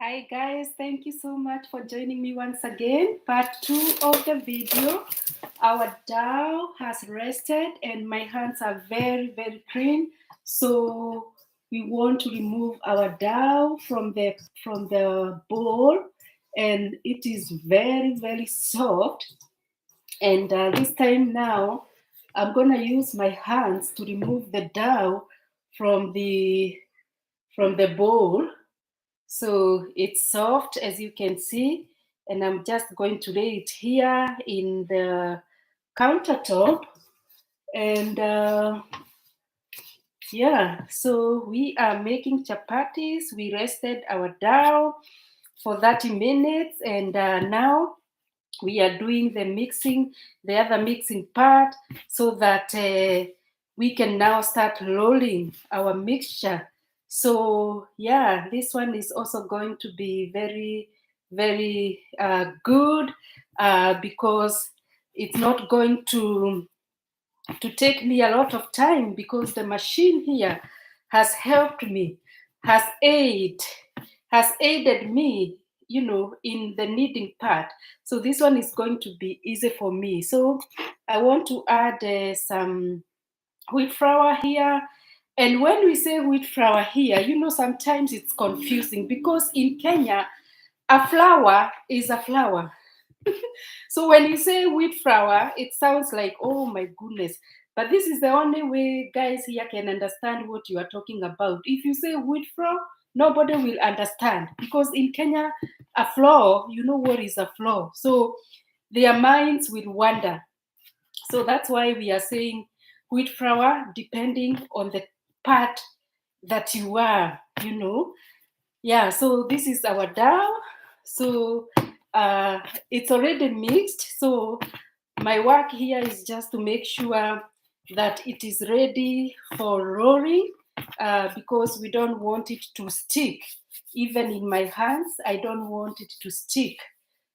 Hi guys, thank you so much for joining me once again. Part 2 of the video. Our dough has rested and my hands are very clean. So we want to remove our dough from the bowl, and it is very soft. And this time now, I'm gonna use my hands to remove the dough from the bowl. So it's soft, as you can see, and I'm just going to lay it here in the countertop. And yeah, so we are making chapatis. We rested our dough for 30 minutes, and now we are doing the other mixing part, so that we can now start rolling our mixture. So yeah, this one is also going to be very good, because it's not going to take me a lot of time, because the machine here has helped me, has aided me, in the kneading part. So this one is going to be easy for me. So I want to add some wheat flour here. And when we say wheat flour here, sometimes it's confusing, because in Kenya, a flour is a flour. So when you say wheat flour, it sounds like, oh my goodness. But this is the only way guys here can understand what you are talking about. If you say wheat flour, nobody will understand, because in Kenya, a flour, you know what is a flour. So their minds will wander. So that's why we are saying wheat flour, depending on the part that you are, Yeah, so this is our dough. So it's already mixed. So my work here is just to make sure that it is ready for rolling, because we don't want it to stick. Even in my hands, I don't want it to stick.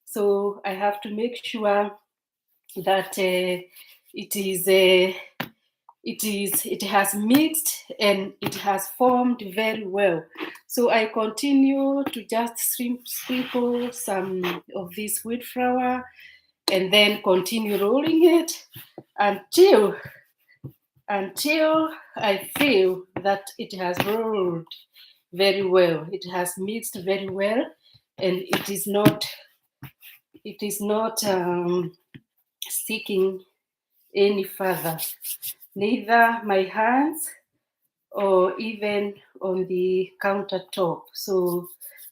So I have to make sure that it has mixed and it has formed very well. So I continue to just sprinkle some of this wheat flour, and then continue rolling it until I feel that it has rolled very well. It has mixed very well, and it is not sticking any further, neither my hands or even on the countertop. So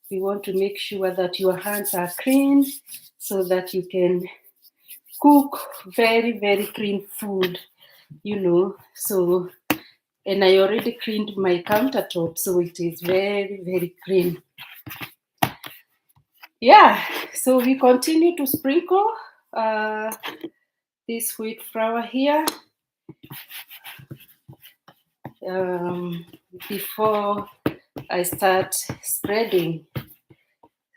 we want to make sure that your hands are clean, so that you can cook very clean food, So, and I already cleaned my countertop, so it is very clean. Yeah, so we continue to sprinkle this wheat flour here before I start spreading.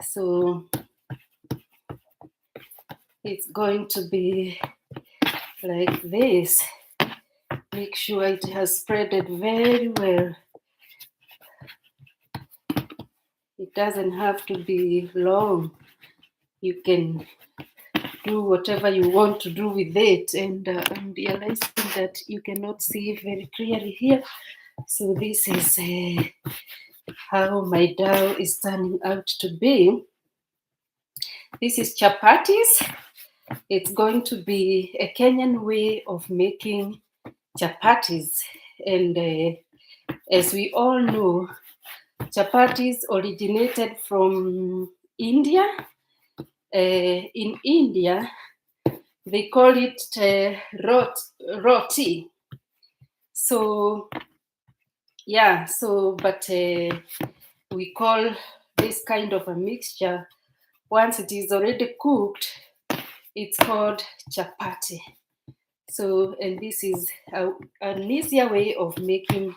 So it's going to be like this. Make sure it has spreaded very well. It doesn't have to be long. You can do whatever you want to do with it. And I'm realizing that you cannot see very clearly here. So this is how my dough is turning out to be. This is chapatis. It's going to be a Kenyan way of making chapatis. And as we all know, chapatis originated from India. In India, they call it roti. So, yeah, but we call this kind of a mixture, once it is already cooked, it's called chapati. So, and this is an easier way of making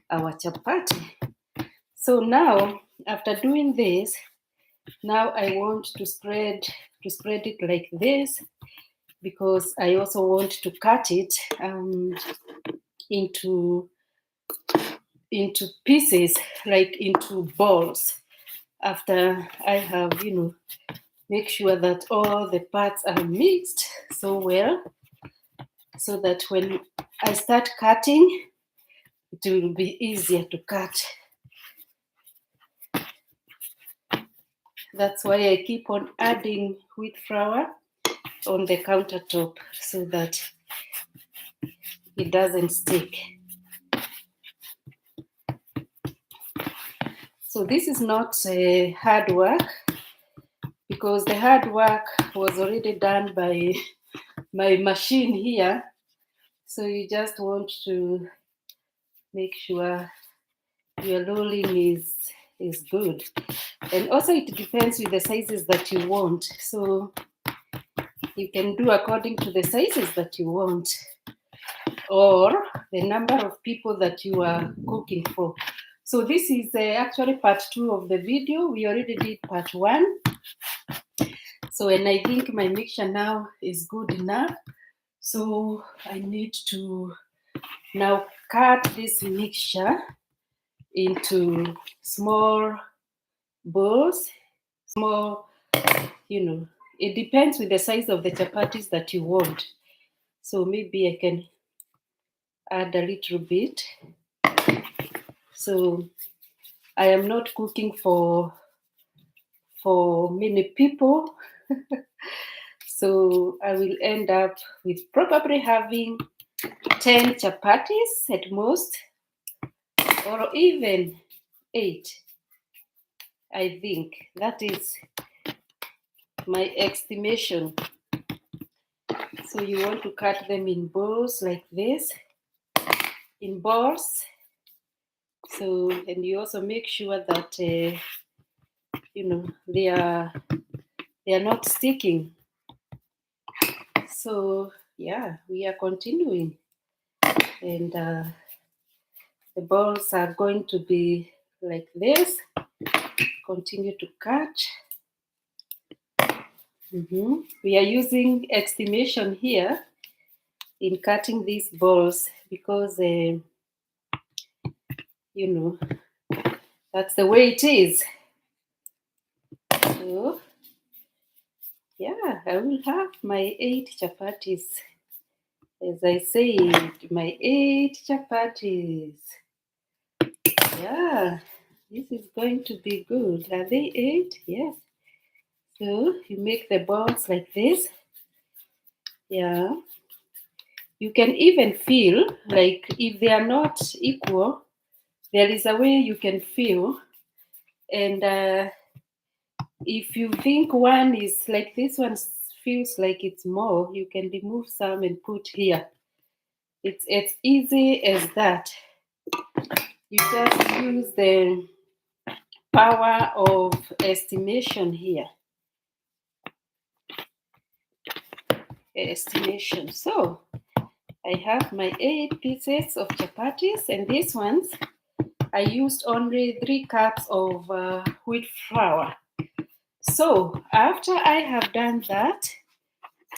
our chapati. So now, after doing this, now I want to spread it like this, because I also want to cut it into pieces, like into balls. after I have, make sure that all the parts are mixed so well, so that when I start cutting, it will be easier to cut. That's why I keep on adding wheat flour on the countertop so that it doesn't stick. So this is not hard work, because the hard work was already done by my machine here. So you just want to make sure your rolling is good. And also it depends with the sizes that you want. So you can do according to the sizes that you want, or the number of people that you are cooking for. So this is actually part 2 of the video. We already did part 1. So, and I think my mixture now is good enough. So I need to now cut this mixture into small balls, small, it depends with the size of the chapatis that you want. So maybe I can add a little bit. So I am not cooking for many people. So I will end up with probably having 10 chapatis at most, or even 8. I think that is my estimation. So you want to cut them in balls like this, in balls. So, and you also make sure that they are not sticking. So yeah, we are continuing, and the balls are going to be like this. Continue to cut. We are using estimation here in cutting these balls because that's the way it is. So yeah, I will have my 8 chapatis. As I said, my 8 chapatis. Yeah, this is going to be good. Are they 8? Yes. So you make the balls like this. Yeah. You can even feel, like, if they are not equal, there is a way you can feel. And if you think one is like this one feels like it's more, you can remove some and put here. It's as easy as that. You just use the power of estimation here. Estimation. So I have my 8 pieces of chapatis, and these ones I used only 3 cups of wheat flour. So after I have done that,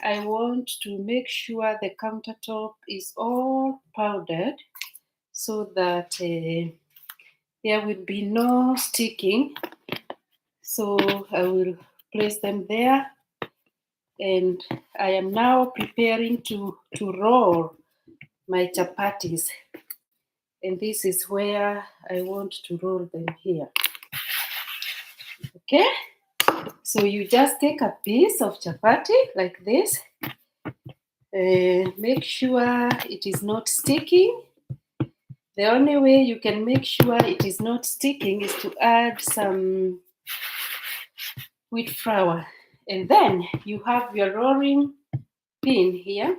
I want to make sure the countertop is all powdered so that there will be no sticking. So I will place them there, and I am now preparing to roll my chapatis. And this is where I want to roll them here. Okay? So you just take a piece of chapati like this. Make sure it is not sticking. The only way you can make sure it is not sticking is to add some wheat flour. And then you have your rolling pin here.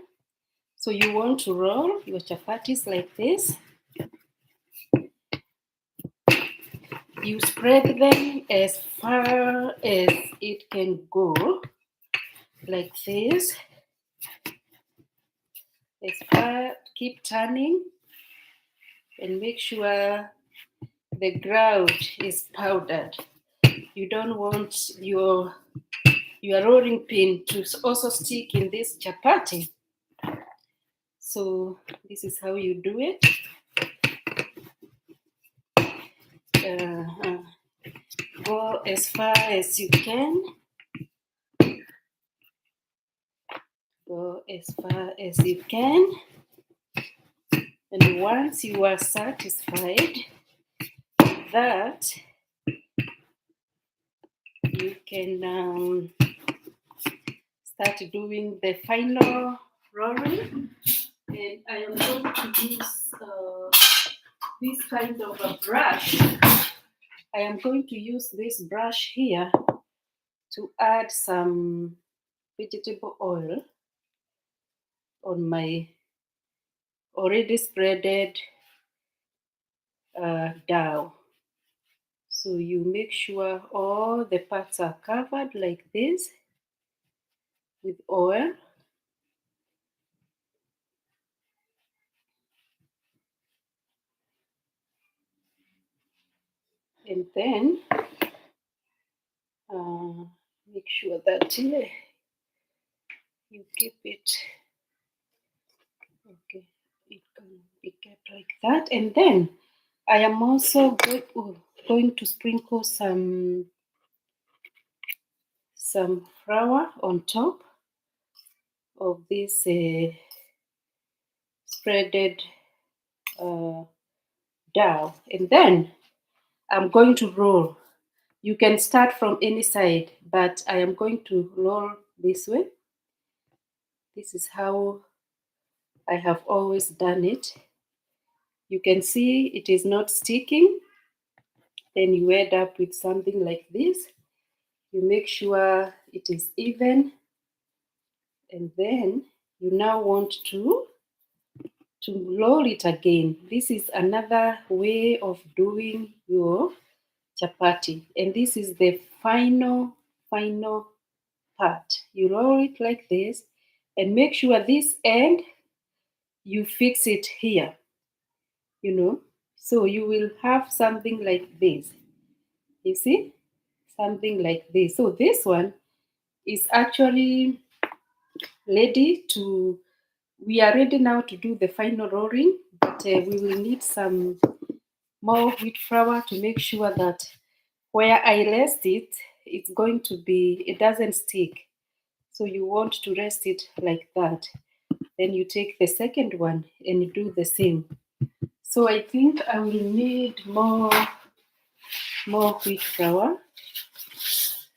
So you want to roll your chapatis like this. You spread them as far as it can go, like this. Keep turning and make sure the ground is powdered. You don't want your rolling pin to also stick in this chapati. So this is how you do it. go as far as you can. Go as far as you can. And once you are satisfied that, you can start doing the final rolling. And I am going to use this kind of a brush. I am going to use this brush here to add some vegetable oil on my already spreaded dough. So you make sure all the parts are covered like this with oil. And then make sure that you keep it, okay, it can be kept like that. And then I am also going to sprinkle some flour on top of this spreaded dough. And then I'm going to roll. You can start from any side, but I am going to roll this way. This is how I have always done it. You can see it is not sticking. Then you end up with something like this. You make sure it is even. And then you now want to roll it again. This is another way of doing your chapati. And this is the final part. You roll it like this and make sure this end you fix it here, so you will have something like this. You see, something like this. So this one is actually ready to, we are ready now to do the final rolling, but we will need some more wheat flour to make sure that where I rest it, it's going to be, it doesn't stick. So you want to rest it like that. Then you take the second one and do the same. So I think I will need more wheat flour.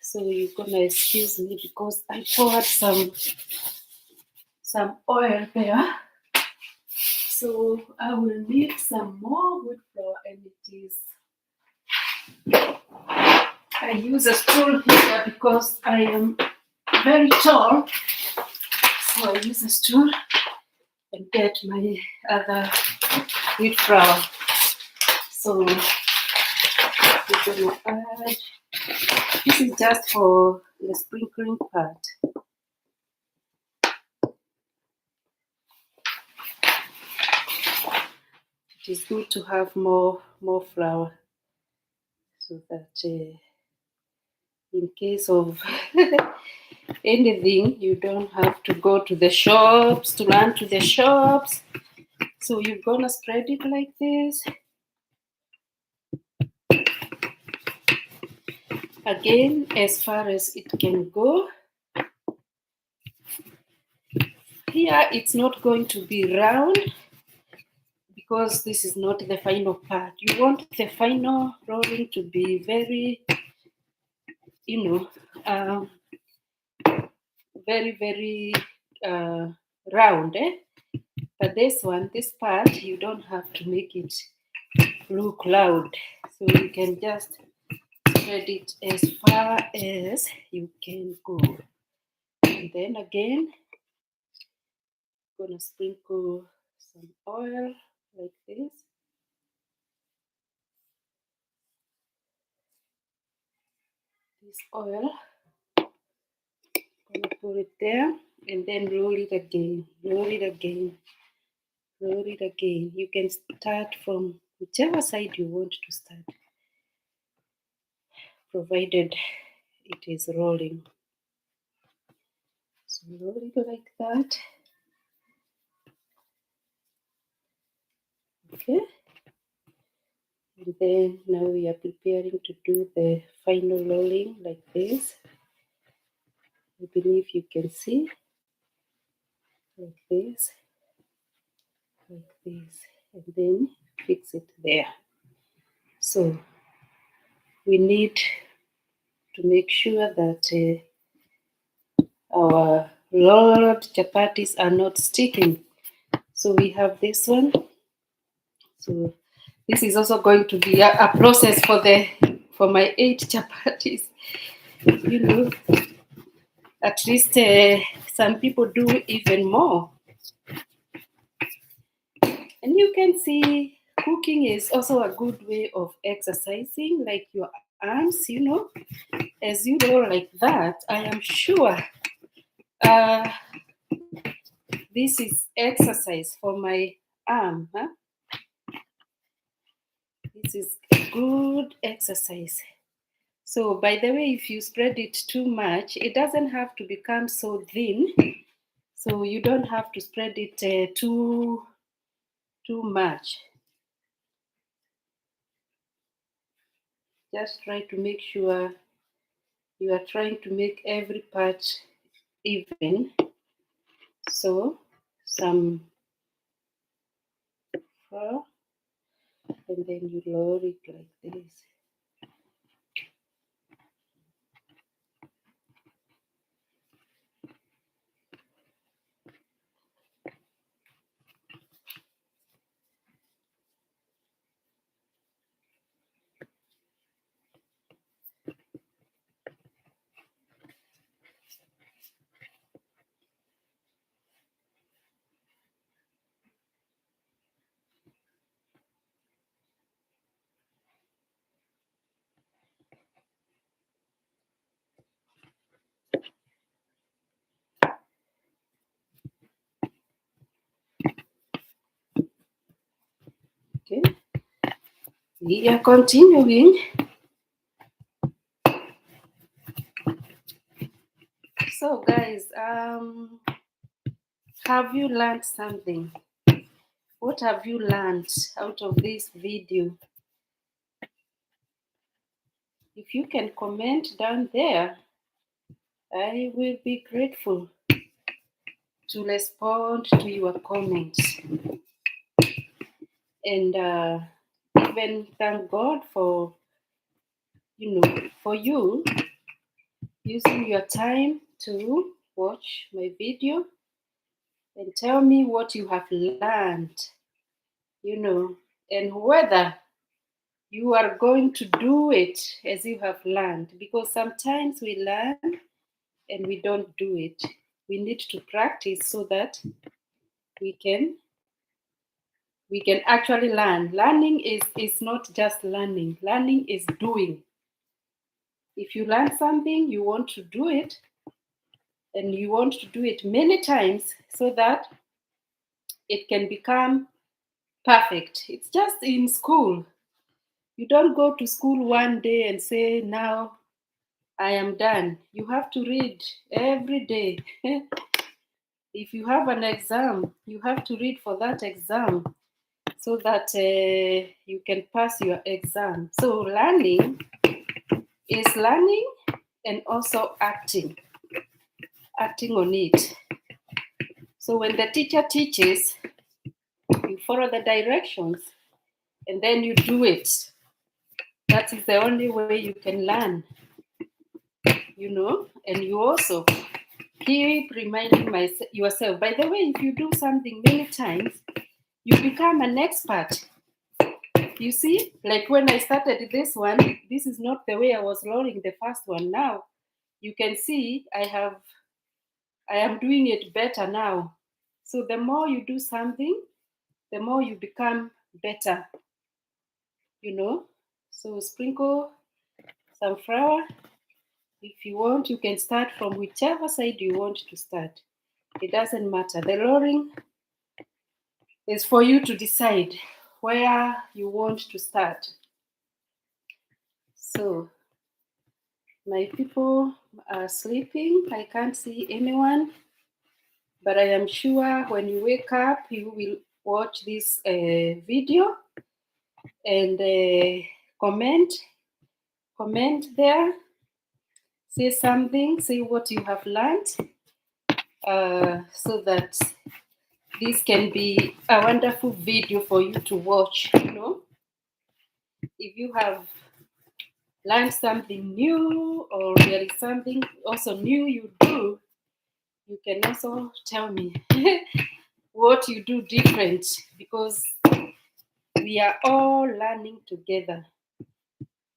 So you're gonna excuse me because I poured some oil there. So I will need some more wheat flour, and it is, I use a stool here because I am very tall. So I use a stool and get my other wheat flour. So we're gonna add, this is just for the sprinkling part. It is good to have more flour so that in case of anything, you don't have to go to the shops, to run to the shops. So you're gonna spread it like this. Again, as far as it can go. Here, it's not going to be round because this is not the final part. You want the final rolling to be very, very round. But this one, this part, you don't have to make it look loud. So you can just spread it as far as you can go. And then again, I'm gonna sprinkle some oil like this. This oil, gonna put it there and then roll it again, roll it again, roll it again. You can start from whichever side you want to start, provided it is rolling. So roll it like that. Okay. And then now we are preparing to do the final rolling like this. I believe you can see, like this, and then fix it there. So we need to make sure that our rolled chapatis are not sticking. So we have this one. So this is also going to be a process for my 8 chapatis. You know, at least some people do even more. And you can see cooking is also a good way of exercising, like your arms, you know. As you roll like that, I am sure this is exercise for my arm. Huh? This is good exercise. So by the way, if you spread it too much, it doesn't have to become so thin. So you don't have to spread it too much. Just try to make sure you are trying to make every part even. So some flour, and then you lower it like this. Okay, we are continuing. So guys, have you learned something? What have you learned out of this video? If you can comment down there, I will be grateful to respond to your comments. And even thank God for, for you using your time to watch my video and tell me what you have learned, and whether you are going to do it as you have learned, because sometimes we learn and we don't do it. We need to practice so that we can actually learn. Learning is not just learning. Learning is doing. If you learn something, you want to do it, and you want to do it many times so that it can become perfect. It's just in school. You don't go to school one day and say, now I am done. You have to read every day. If you have an exam, you have to read for that exam so that you can pass your exam. So learning is learning and also acting on it. So when the teacher teaches, you follow the directions and then you do it. That is the only way you can learn, and you also keep reminding yourself. By the way, if you do something many times, you become an expert. You see, like when I started this one, this is not the way I was rolling the first one. Now you can see I am doing it better now. So the more you do something, the more you become better, So sprinkle some flour. If you want, you can start from whichever side you want to start. It doesn't matter. The rolling is for you to decide where you want to start. So my people are sleeping. I can't see anyone, but I am sure when you wake up, you will watch this video and comment comment there. Say something, say what you have learned, so that this can be a wonderful video for you to watch. If you have learned something new, or there is something also new you do, you can also tell me what you do different, because we are all learning together.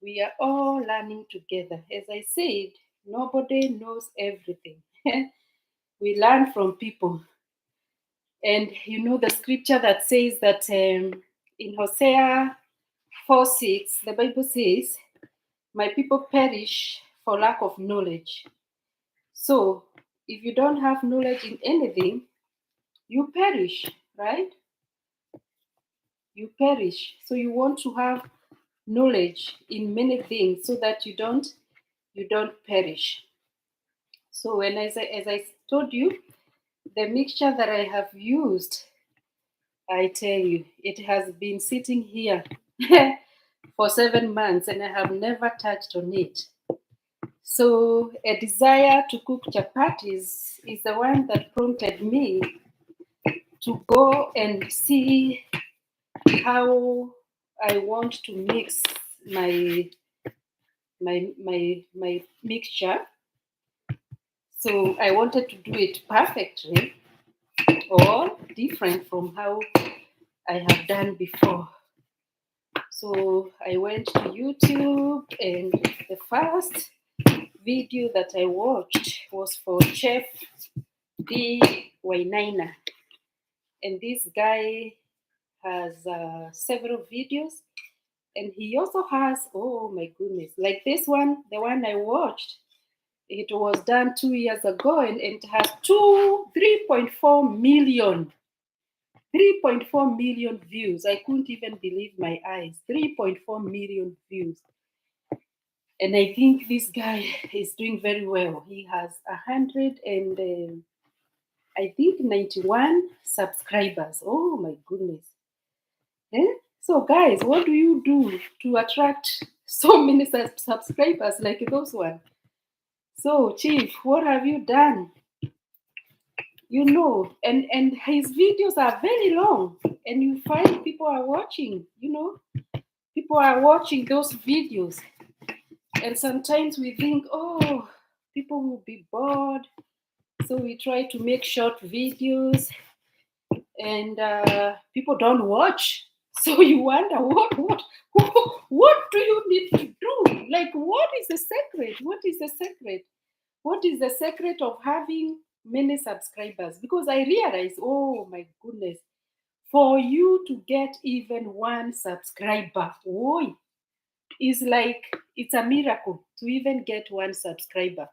We are all learning together. As I said, nobody knows everything. We learn from people. And the scripture that says that in Hosea 4:6, the Bible says, my people perish for lack of knowledge. So if you don't have knowledge in anything, you perish, right? You perish. So you want to have knowledge in many things so that you don't perish. So as I told you, the mixture that I have used, I tell you, it has been sitting here for 7 months and I have never touched on it. So a desire to cook chapatis is the one that prompted me to go and see how I want to mix my mixture. So I wanted to do it perfectly or different from how I have done before. So I went to YouTube, and the first video that I watched was for Chef D. Wainaina. And this guy has several videos, and he also has, oh my goodness, like this one, the one I watched, it was done 2 years ago, and it has 3.4 million. 3.4 million views. I couldn't even believe my eyes. 3.4 million views. And I think this guy is doing very well. He has 91 subscribers. Oh my goodness. So guys, what do you do to attract so many subscribers like those one? So Chief, what have you done? And his videos are very long, and you find people are watching, people are watching those videos. And sometimes we think, oh, people will be bored. So we try to make short videos, and people don't watch. So you wonder, what do you need to do? Like, what is the secret? What is the secret? What is the secret of having many subscribers? Because I realized, oh my goodness, for you to get even one subscriber, is like, it's a miracle to even get one subscriber.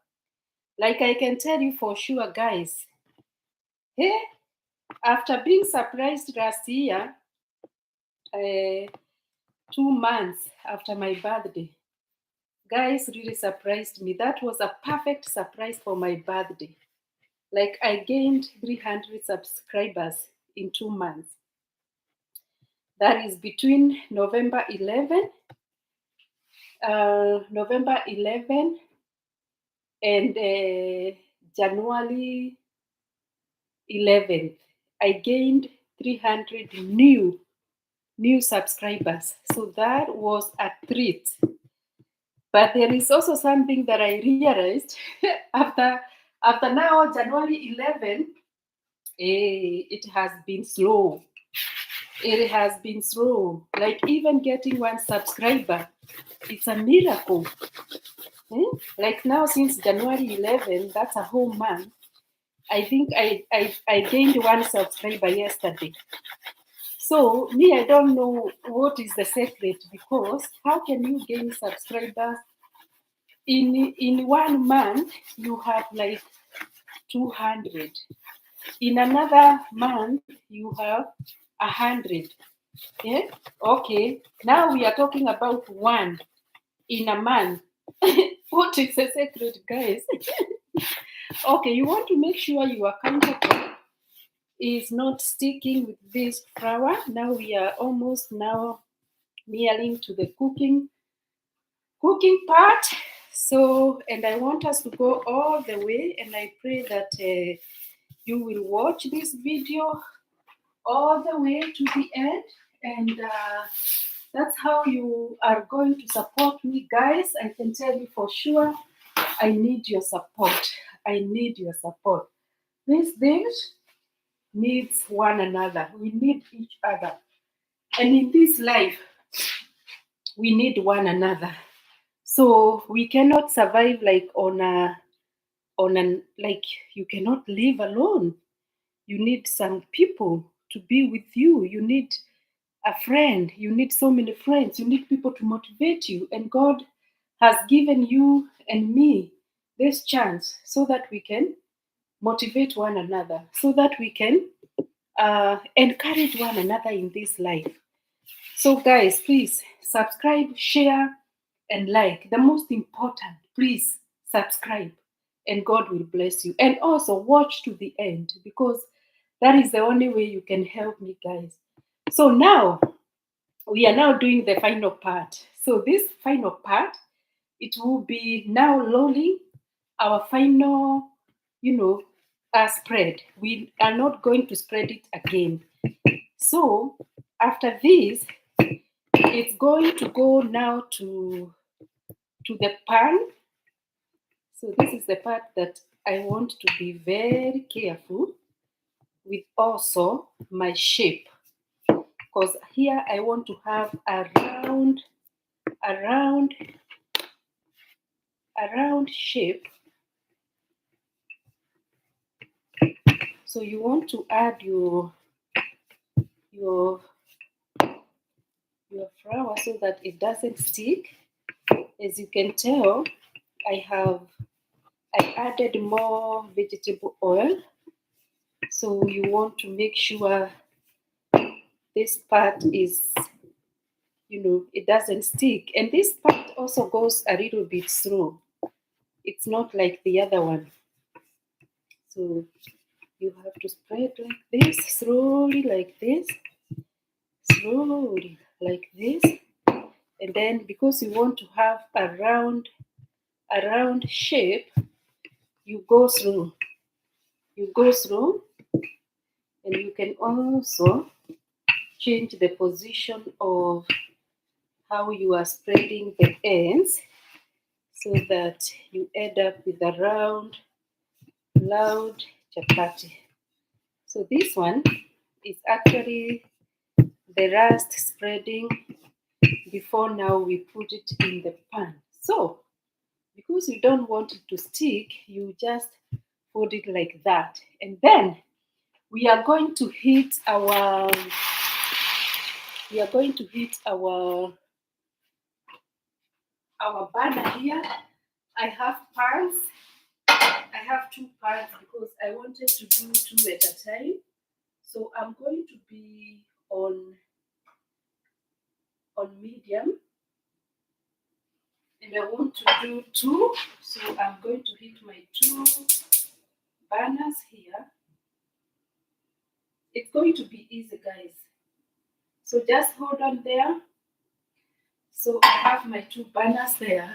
Like, I can tell you for sure, guys, after being surprised last year, 2 months after my birthday, guys really surprised me. That was a perfect surprise for my birthday. Like, I gained 300 subscribers in 2 months. That is between November 11 and January 11th. I gained 300 new subscribers. So that was a treat. But there is also something that I realized after now January 11th, it has been slow. It has been slow. Like, even getting one subscriber, it's a miracle. Like, now since January 11th, that's a whole month. I think I gained one subscriber yesterday. So me, I don't know what is the secret, because how can you gain subscribers in 1 month? You have like 200. In another month, you have 100. Yeah. Okay. Now we are talking about one in a month. What is the secret, guys? Okay, you want to make sure your countertop is not sticking with this flour. Now we are almost now nearing to the cooking cooking part. So, and I want us to go all the way, and I pray that you will watch this video all the way to the end, and that's how you are going to support me, guys. I can tell you for sure, I need your support. I need your support. These things needs one another. We need each other. And in this life, we need one another. So we cannot survive like on an like you cannot live alone. You need some people to be with you. You need a friend. You need so many friends. You need people to motivate you. And God has given you and me this chance so that we can motivate one another, so that we can encourage one another in this life. So, guys, please subscribe, share, and like. The most important, please subscribe, and God will bless you. And also watch to the end, because that is the only way you can help me, guys. So now we are now doing the final part. So this final part, it will be now rolling our final, spread. We are not going to spread it again. So after this, it's going to go now to the pan. So this is the part that I want to be very careful with also my shape, because here I want to have a round shape. So you want to add your flour so that it doesn't stick. As you can tell, I added more vegetable oil. So you want to make sure this part is, it doesn't stick. And this part also goes a little bit slow. It's not like the other one. So you have to spread like this, slowly like this, slowly like this. And then because you want to have a round shape, you go through. You go through, and you can also change the position of how you are spreading the ends so that you end up with a round chapati. So this one is actually the last spreading before now we put it in the pan. So because you don't want it to stick, you just fold it like that. And then we are going to heat our burner here. I have pans. I have two pans because I wanted to do two at a time. So I'm going to be on medium, and I want to do two. So I'm going to heat my two burners here. It's going to be easy, guys. So just hold on there. So I have my two burners there.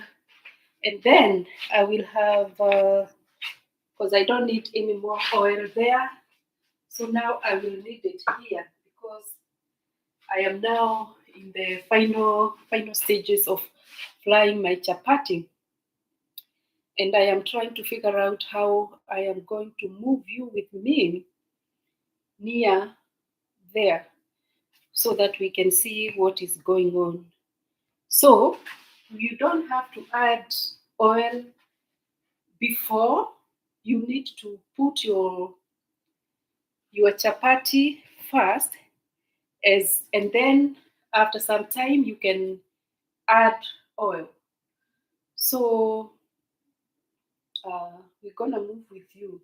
And then I will have, because I don't need any more oil there. So now I will need it here because I am now in the final stages of frying my chapati. And I am trying to figure out how I am going to move you with me near there so that we can see what is going on. So you don't have to add oil before. You need to put your chapati first, and then after some time you can add oil. So we're gonna move with you.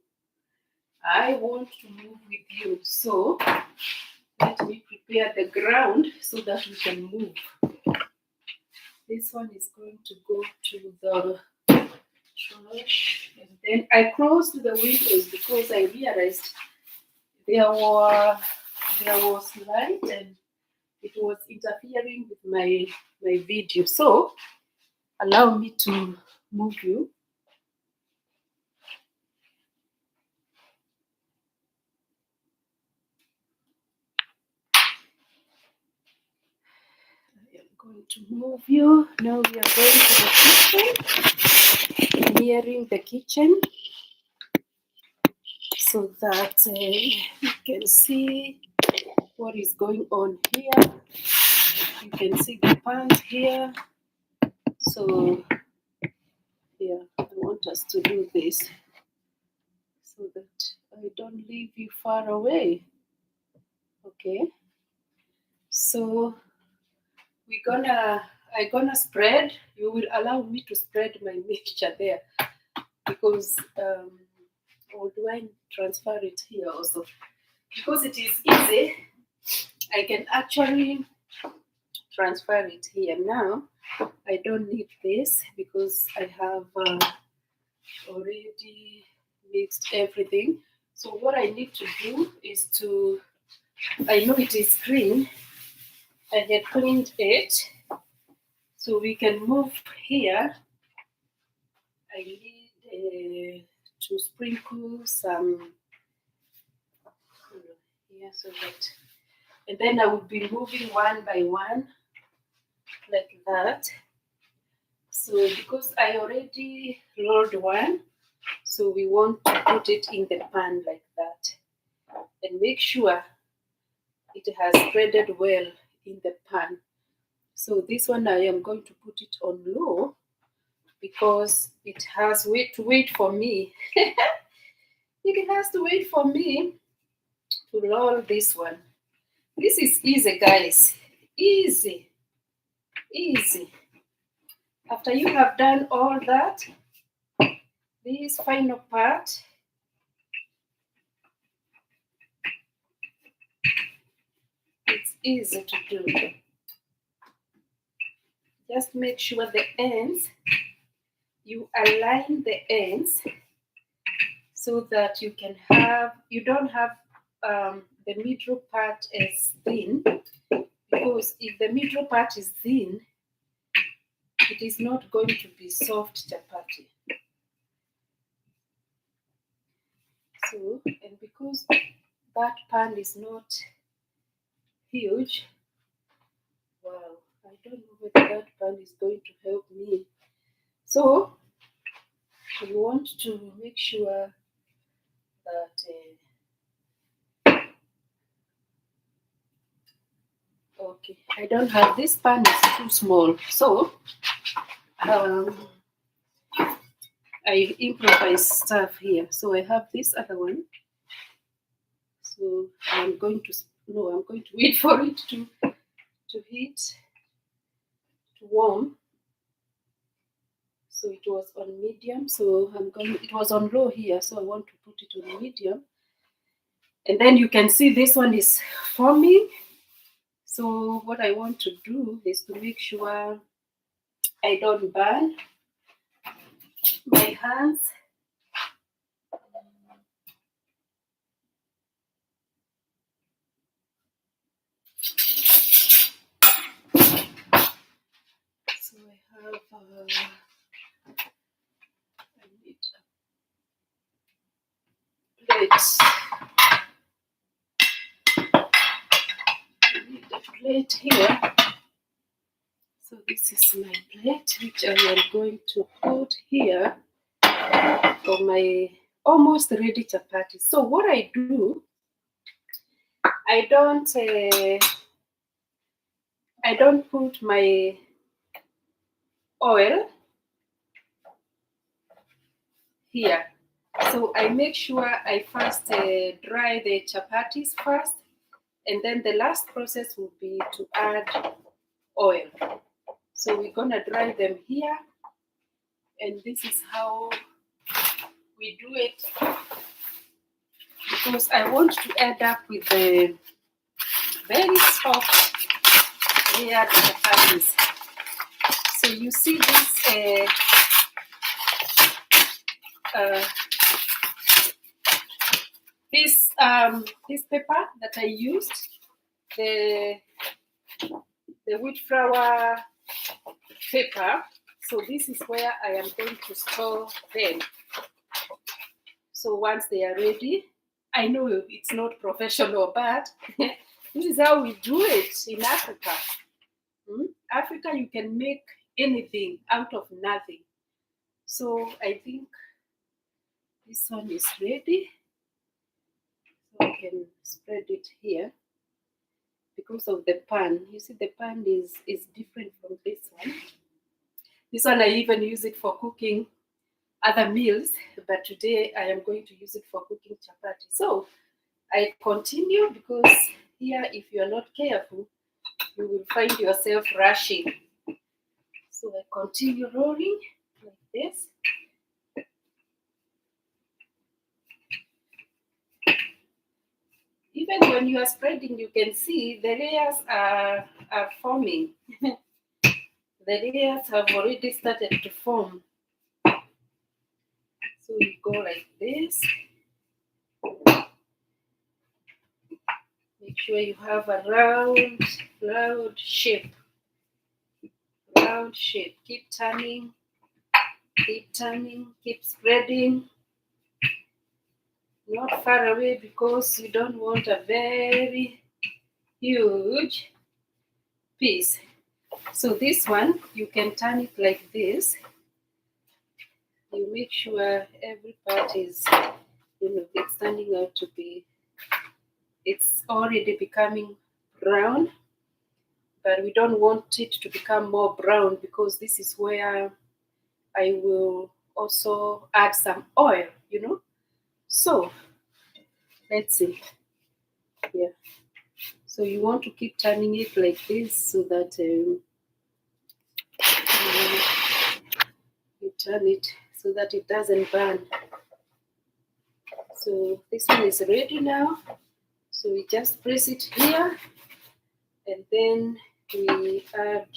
I want to move with you. So let me prepare the ground so that we can move. This one is going to go to the trash, and then I closed the windows because I realized there was light and it was interfering with my video. So allow me to move you. I am going to move you. Now we are going to the kitchen, nearing the kitchen, so that you can see what is going on here. You can see the pans here. So yeah, I want us to do this so that I don't leave you far away. Okay, so I'm gonna spread. You will allow me to spread my mixture there, because or do I transfer it here also? Because it is easy, I can actually transfer it here now. I don't need this because I have already mixed everything. So what I need to do is I know it is green. I had cleaned it. So we can move here. I need to sprinkle some here, so that, and then I will be moving one by one like that. So because I already rolled one, so we want to put it in the pan like that, and make sure it has spreaded well in the pan. So this one I am going to put it on low because it has to wait for me. It has to wait for me to roll this one. This is easy, guys. Easy, easy. After you have done all that, this final part, it's easy to do. Just make sure the ends, you align the ends so that you don't have the middle part as thin, because if the middle part is thin, it is not going to be soft chapati. So, and because that pan is not huge, wow, I don't know whether that pan is going to help me. So, you want to make sure that okay, I don't have, this pan is too small, so I improvise stuff here. So I have this other one. So I'm going to wait for it to heat, to warm. So it was on medium. So it was on low here. So I want to put it on medium. And then you can see this one is forming. So what I want to do is to make sure I don't burn my hands. So I have I need a plate. I need a plate here. So this is my plate, which I am going to put here for my almost ready chapati. So what I do, I don't put my oil here. So I make sure I first dry the chapatis first, and then the last process will be to add oil. So we're gonna dry them here, and this is how we do it, because I want to end up with the very soft layered chapatis. So you see this this paper that I used, the wheat flour paper. So this is where I am going to store them. So once they are ready, I know it's not professional, but this is how we do it in Africa. Africa, you can make anything out of nothing. So I think this one is ready. So I can spread it here because of the pan. You see, the pan is different from this one. This one I even use it for cooking other meals, but today I am going to use it for cooking chapati. So I continue because here, if you are not careful, you will find yourself rushing. So I continue rolling like this. Even when you are spreading, you can see the layers are forming. The layers have already started to form. So you go like this. Make sure you have a round shape. Round shape. Keep turning, keep spreading. Not far away because you don't want a very huge piece. So this one, you can turn it like this. You make sure every part is, it's turning out to be, it's already becoming brown, but we don't want it to become more brown because this is where I will also add some oil, So let's see. Yeah. So you want to keep turning it like this so that you turn it so that it doesn't burn. So this one is ready now. So we just press it here and then we add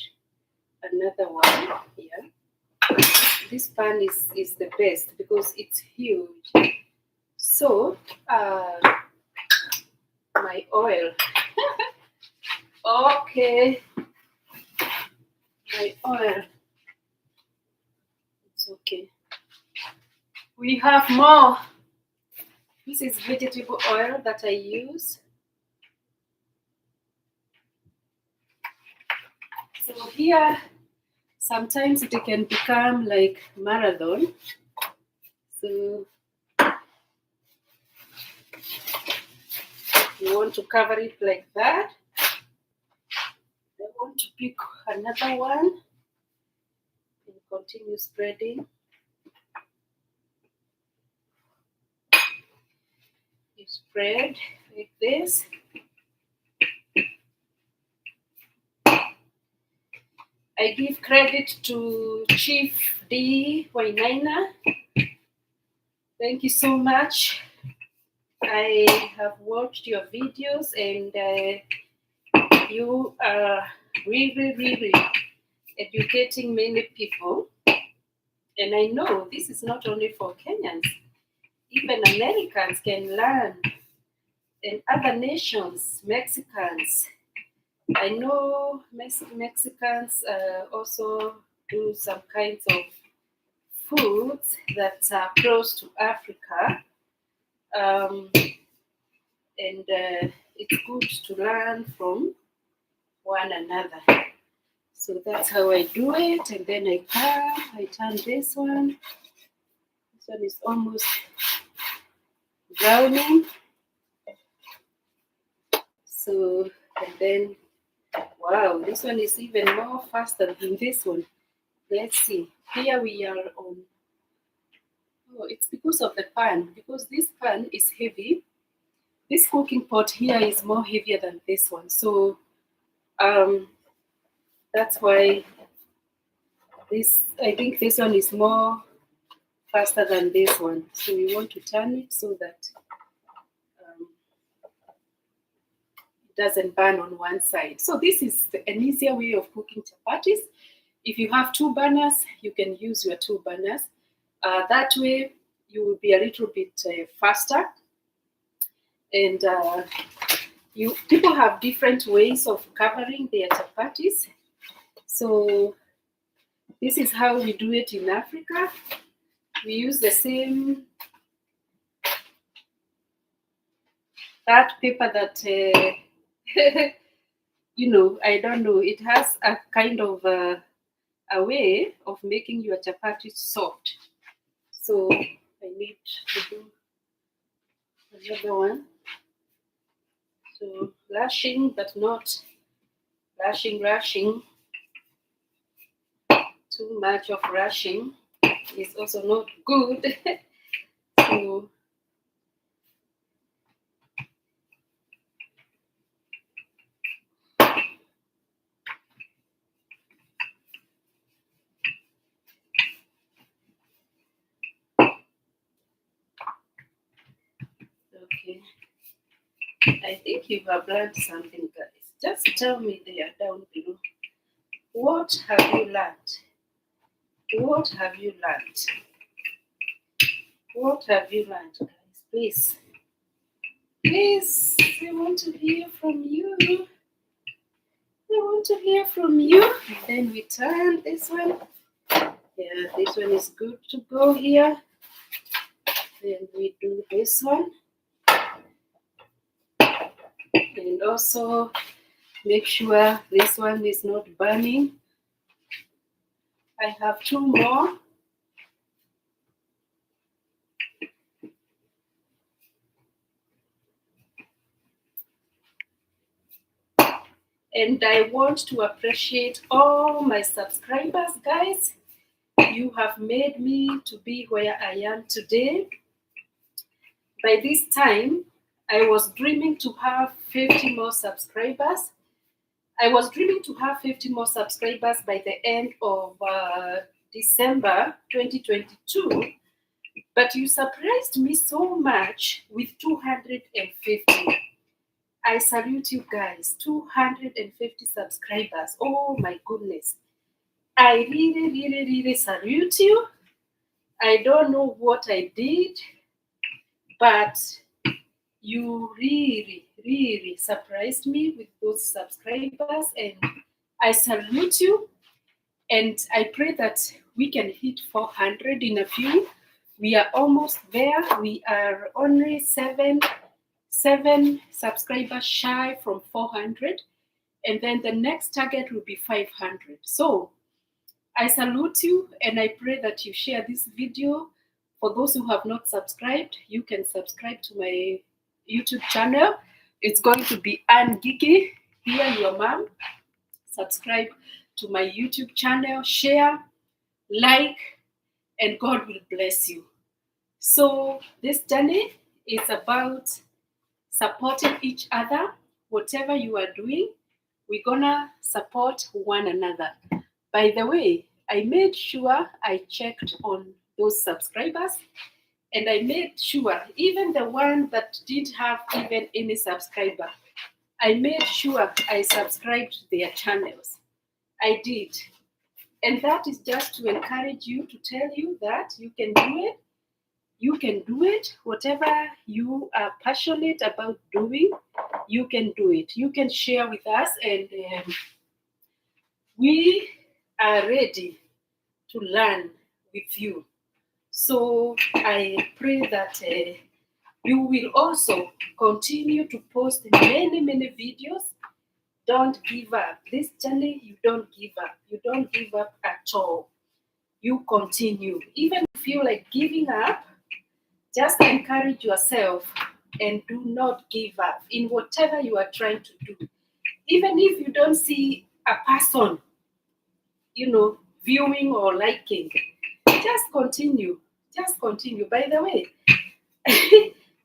another one here. This pan is the best because it's huge. So my oil. Okay. My oil. It's okay. We have more. This is vegetable oil that I use. So here, sometimes it can become like marathon. So you want to cover it like that. I want to pick another one and continue spreading. You spread like this. I give credit to Chief D. Wainaina. Thank you so much. I have watched your videos and you are really educating many people. And I know this is not only for Kenyans, even Americans can learn, and other nations, Mexicans. I know Mexicans also do some kinds of foods that are close to Africa. And it's good to learn from one another. So that's how I do it. And then I turn this one. This one is almost browning. So, and then, wow, this one is even more faster than this one. Let's see. Here we are on, oh, it's because of the pan, because this pan is heavy. This cooking pot here is more heavier than this one. So, that's why I think this one is more faster than this one. So we want to turn it so that it doesn't burn on one side. So this is an easier way of cooking chapatis. If you have two burners, you can use your two burners. That way you will be a little bit faster. And people have different ways of covering their chapatis. So This is how we do it in Africa. We use the same that paper that I don't know. It has a kind of a way of making your chapati soft. So I need to do another one. So lashing, but not rushing. Too much of rushing is also not good. So okay. I think you have learned something, guys. Just tell me there down below. What have you learned? What have you learned? What have you learned, guys? Please. Please, I want to hear from you. I want to hear from you. And then we turn this one. Yeah, this one is good to go here. Then we do this one. And also make sure this one is not burning. I have two more. And I want to appreciate all my subscribers, guys. You have made me to be where I am today. By this time, I was dreaming to have 50 more subscribers. I was dreaming to have 50 more subscribers by the end of December 2022. But you surprised me so much with 250. I salute you guys, 250 subscribers. Oh my goodness. I really, really, really salute you. I don't know what I did, but you really, really surprised me with those subscribers, and I salute you. And I pray that we can hit 400 in a few. We are almost there. We are only seven subscribers shy from 400, and then the next target will be 500. So I salute you, and I pray that you share this video. For those who have not subscribed, you can subscribe to my YouTube channel. It's going to be Ann Gigi, here your mom. Subscribe to my YouTube channel, share, like, and God will bless you. So this journey is about supporting each other. Whatever you are doing, we're gonna support one another. By the way, I made sure I checked on those subscribers, and I made sure even the one that didn't have even any subscriber, I made sure I subscribed to their channels. I did. And that is just to encourage you, to tell you that you can do it. You can do it. Whatever you are passionate about doing, you can do it. You can share with us, and we are ready to learn with you. So I pray that you will also continue to post many, many videos. Don't give up. This journey, you don't give up. You don't give up at all. You continue. Even if you feel like giving up, just encourage yourself and do not give up in whatever you are trying to do. Even if you don't see a person, viewing or liking, just continue. Just continue. By the way,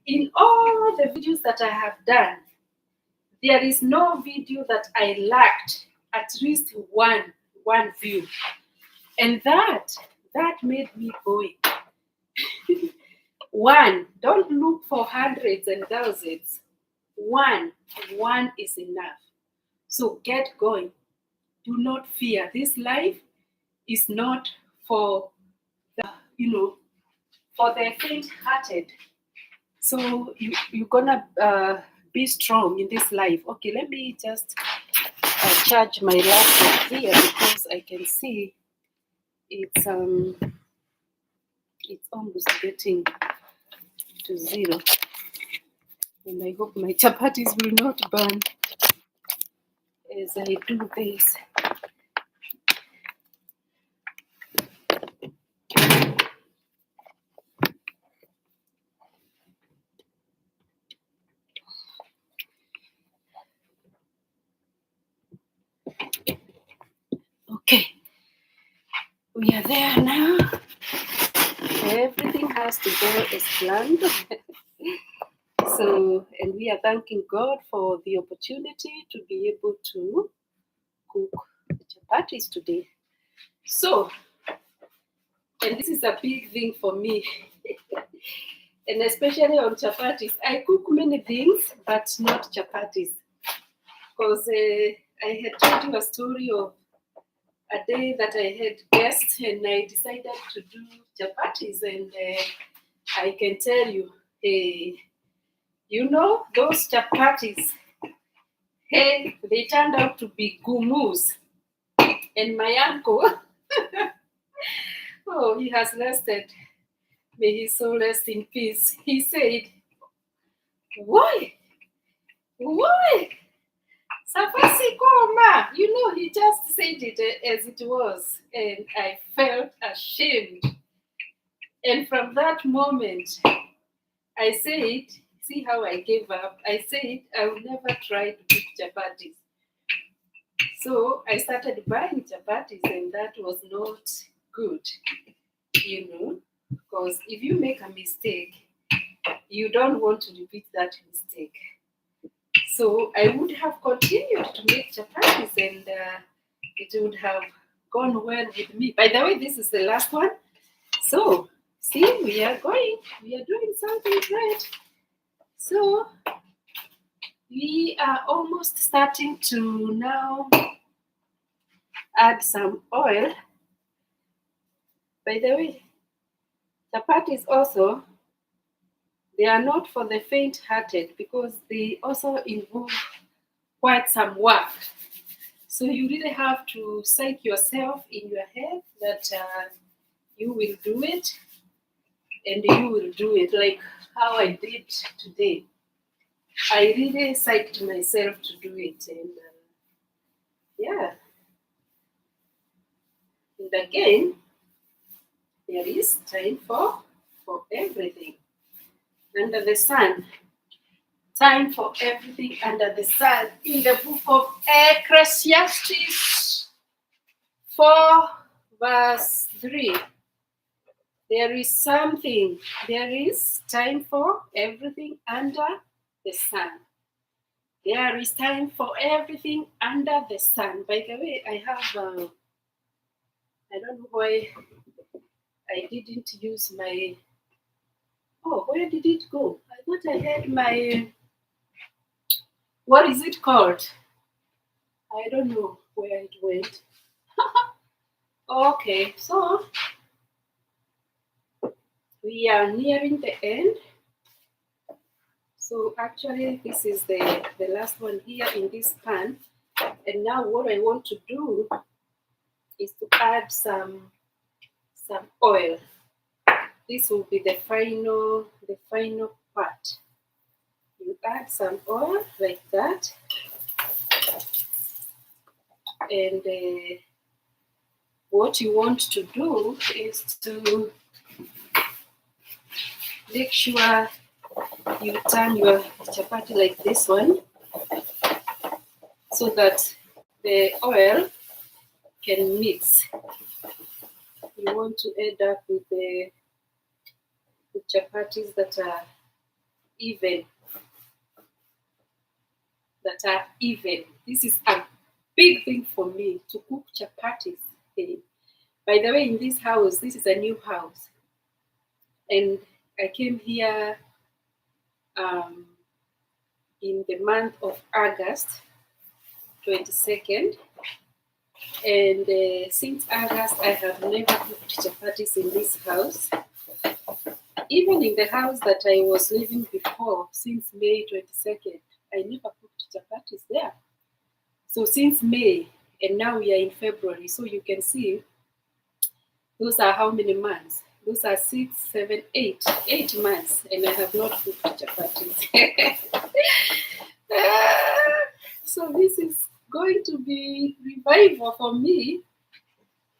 in all the videos that I have done, there is no video that I lacked at least one view. And that made me going. One, don't look for hundreds and thousands. One is enough. So get going. Do not fear. This life is not for for the faint-hearted. So you're gonna be strong in this life. Okay, let me just charge my laptop here because I can see it's almost getting to 0, and I hope my chapatis will not burn as I do this. Okay, we are there now. Everything has to go as planned. So, and we are thanking God for the opportunity to be able to cook chapatis today. So, and this is a big thing for me, and especially on chapatis. I cook many things, but not chapatis, because I had told you a story of a day that I had guests and I decided to do chapatis, and I can tell you, hey, you know, those chapatis, hey, they turned out to be gumus. And my uncle, oh, he has rested. May his soul rest in peace. He said, why? Why? Safasi Koma. You know, he just said it as it was. And I felt ashamed. And from that moment, I said, see how I gave up. I said, I will never try to cook chapatis. So I started buying chapatis, and that was not good, you know, because if you make a mistake, you don't want to repeat that mistake. So I would have continued to make chapatis, and it would have gone well with me. By the way, this is the last one. So, see, we are doing something great. So, we are almost starting to now add some oil. By the way, chapatis also, they are not for the faint-hearted because they also involve quite some work. So you really have to psych yourself in your head that you will do it, and you will do it like how I did today. I really psyched myself to do it, and yeah. And again, there is time for everything under the sun. Time for everything under the sun. In the book of Ecclesiastes 4, verse 3, there is time for everything under the sun. There is time for everything under the sun. By the way, I have, I don't know why I didn't use my, oh, where did it go? I thought I had my, what is it called? I don't know where it went. Okay, so we are nearing the end. So actually, this is the last one here in this pan. And now what I want to do is to add some oil. This will be the final part. You add some oil like that, and what you want to do is to make sure you turn your chapati like this one, so that the oil can mix. You want to end up with the chapatis that are even. This is a big thing for me to cook chapatis. Okay. By the way, in this house, this is a new house, and I came here in the month of August 22nd, and since August I have never cooked chapatis in this house. Even in the house that I was living before, since May 22nd, I never cooked chapatis there. So since May, and now we are in February, so you can see Those are how many months? Those are 6, 7, 8. 8 months, and I have not cooked chapatis. So this is going to be revival for me.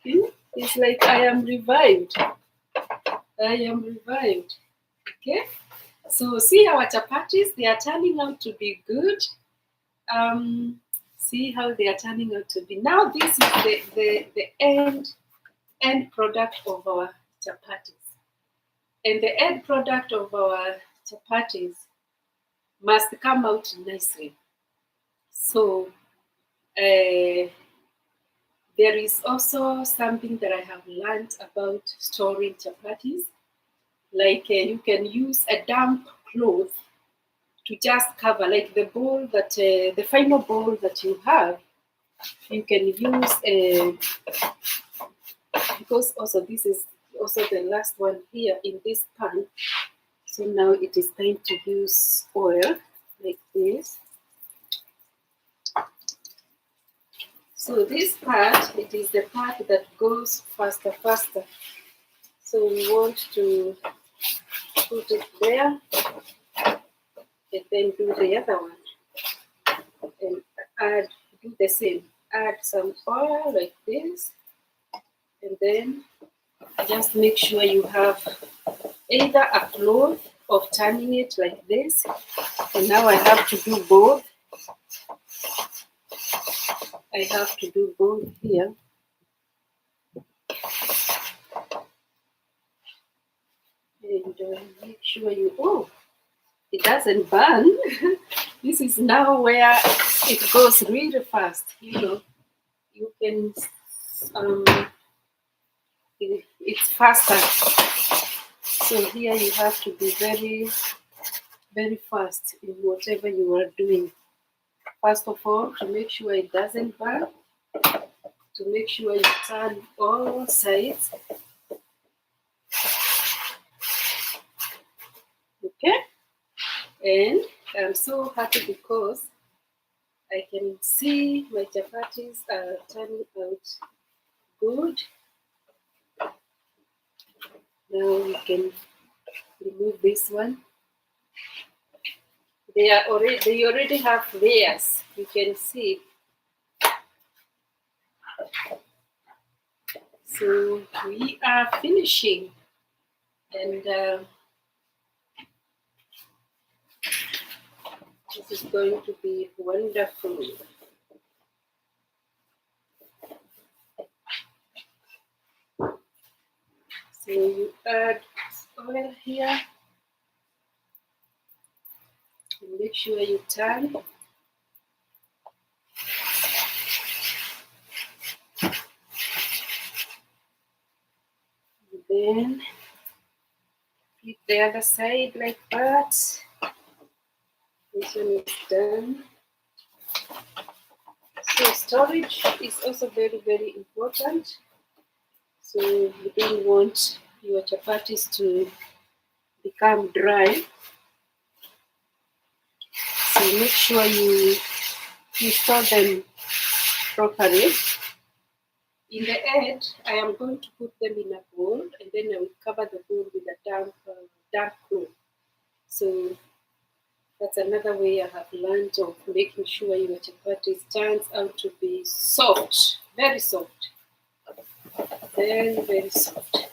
It's like I am revived. I am revived. Okay. So see our chapatis, they are turning out to be good. See how they are turning out to be. Now this is the end product of our chapatis. And the end product of our chapatis must come out nicely. So there is also something that I have learned about storing chapatis. Like you can use a damp cloth to just cover, like the bowl that the final bowl that you have. You can use because also this is also the last one here in this pan. So now it is time to use oil like this. So this part, it is the part that goes faster. So we want to put it there and then do the other one and do the same. Add some oil like this, and then just make sure you have either a cloth of turning it like this. And now I have to do both. I have to do both here. And make sure it doesn't burn. This is now where it goes really fast. You can, it's faster. So here you have to be very, very fast in whatever you are doing. First of all, to make sure it doesn't burn, to make sure you turn all sides. Okay? And I'm so happy because I can see my chapatis are turning out good. Now we can remove this one. They already have layers. You can see. So we are finishing, and this is going to be wonderful. So you add oil here. Make sure you turn. And then flip the other side like that. This one is done. So storage is also very, very important. So you don't want your chapatis to become dry. So make sure you store them properly. In the end, I am going to put them in a bowl, and then I will cover the bowl with a damp cloth. So that's another way I have learned of making sure your chapatis turns out to be soft, very soft, very, very soft.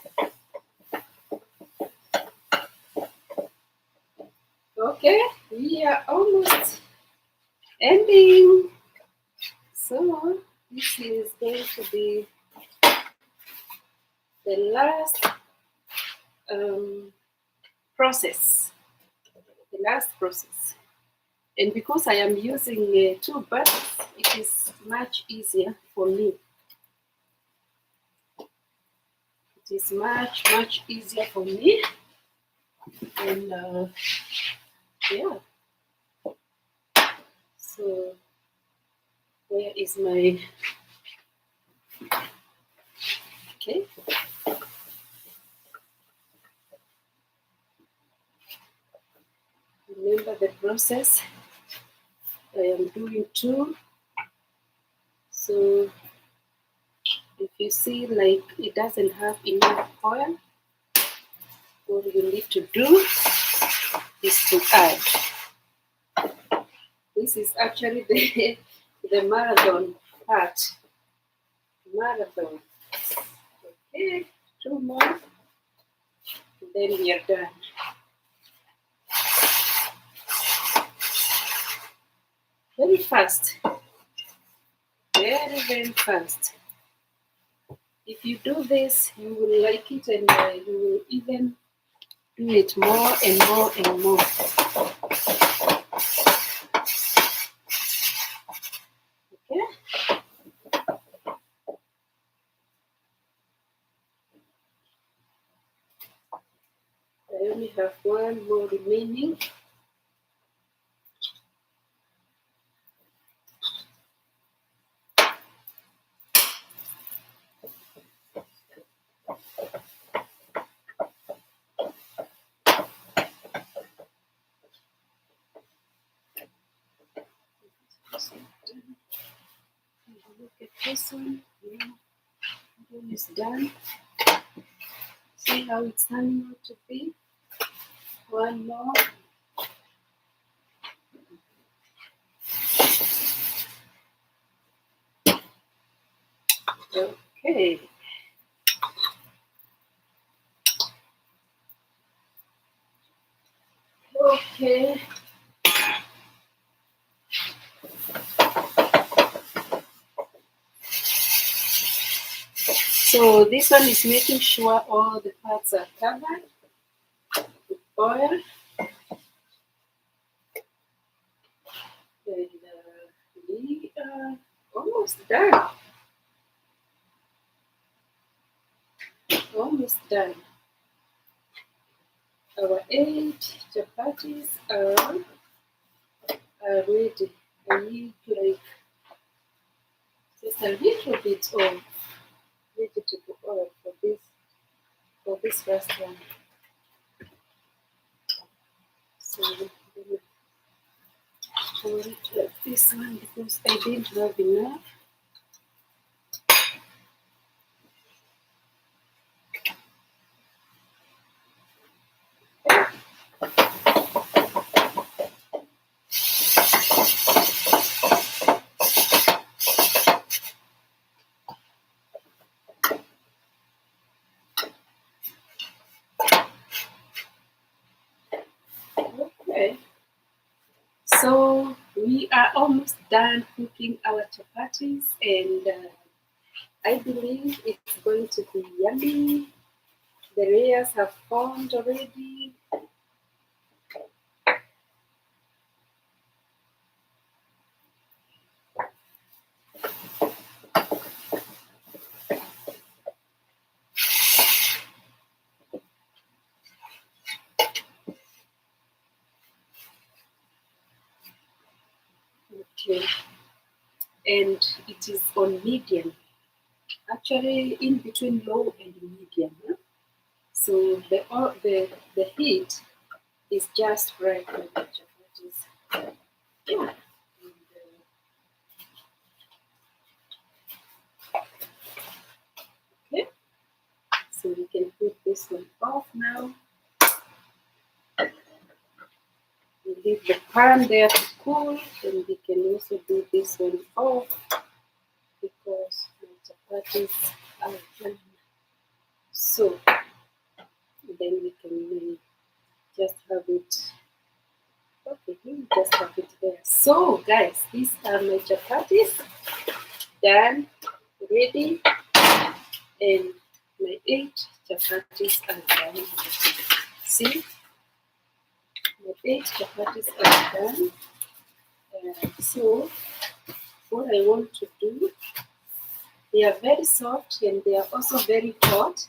Okay, we are almost ending. So this is going to be the last process. The last process. And because I am using 2 butters, it is much easier for me. It is much, much easier for me. And yeah. So where is my, okay. Remember the process. I am doing 2. So if you see like it doesn't have enough oil, what you need to do is to add. This is actually the marathon part. Marathon. Okay, 2 more, then we are done. Very fast. Very, very fast. If you do this, you will like it, and you will even do it more and more and more. Okay? I only have one more remaining. Look at this one. Yeah, one is done. See how it's turning out to be. One more. Okay. Okay. So this one is making sure all the parts are covered with oil. And we are almost done. Almost done. Our 8 chapatis are ready. I need like just a little bit of vegetable oil for this first one. So we will pour it like this one because I didn't have enough. Okay. So we are almost done cooking our chapatis, and I believe it's going to be yummy. The layers have formed already. Okay. And it is on medium. Actually, in between low and medium. Huh? So the heat is just right for the chapatis. Yeah. Okay. So we can put this one off now. We leave the pan there to cool, and we can also do this one off because the chapatis are done. So then we can just have it. Okay, we just have it there. So guys, these are my chapatis done, ready, and my 8 chapatis are done. See, my 8 chapatis are done. So what I want to do, they are very soft and they are also very hot.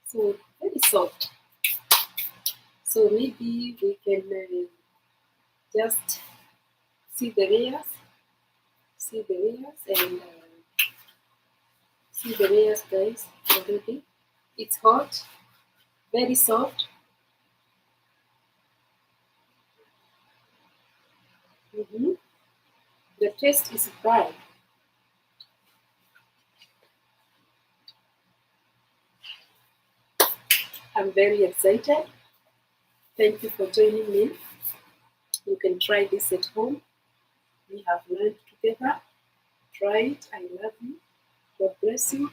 So very soft. So maybe we can just see the layers, and see the layers, guys. Already, it's hot, very soft. The taste is bright. I'm very excited. Thank you for joining me. You can try this at home. We have learned together. Try it. I love you. God bless you.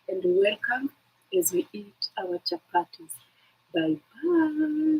And welcome as we eat our chapatis. Bye bye.